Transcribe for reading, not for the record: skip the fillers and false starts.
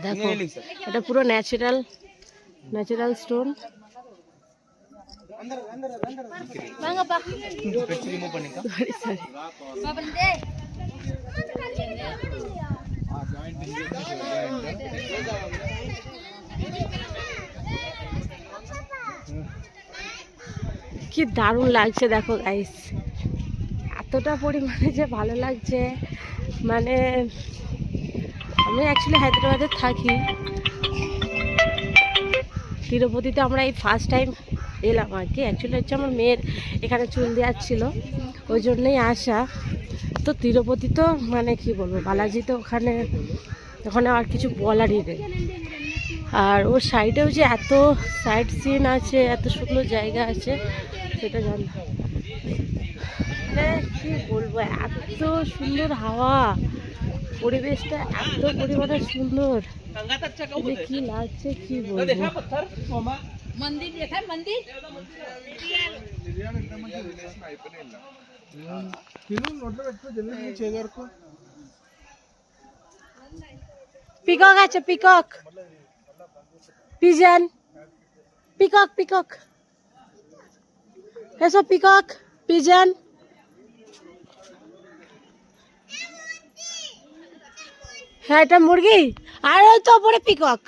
দেখো এটা পুরো ন্যাচারাল স্টোন। কি দারুণ লাগছে দেখো গাইস, এতটা পরিমাণে যে ভালো লাগছে। মানে আমি অ্যাকচুয়ালি হায়দ্রাবাদে থাকি, তিরুপতিতে আমরা এই ফার্স্ট টাইম এলাম আর কি। অ্যাকচুয়ালি হচ্ছে আমার মেয়ের এখানে চুল দেওয়ার ছিল, ওই জন্যই আসা। তো তিরুপতি তো মানে কি বলবো, বালাজি তো ওখানে আর কিছু বলারই নেই। আর ওর সাইডেও যে এত সাইড সিন আছে, এত সুন্দর জায়গা আছে সেটা জানি। মানে কি বলবো, এত সুন্দর হাওয়া, পরিবেশটা এত পরিমাণে সুন্দর, কি লাগছে কি বলবো। मंदिर देखा मंदिर পিকক আছে, পিকক, পিজন, পিকক এসব পিকক, পিজন। হ্যাঁ এটা মুরগি, আর ওই তো ওপরে পিকক।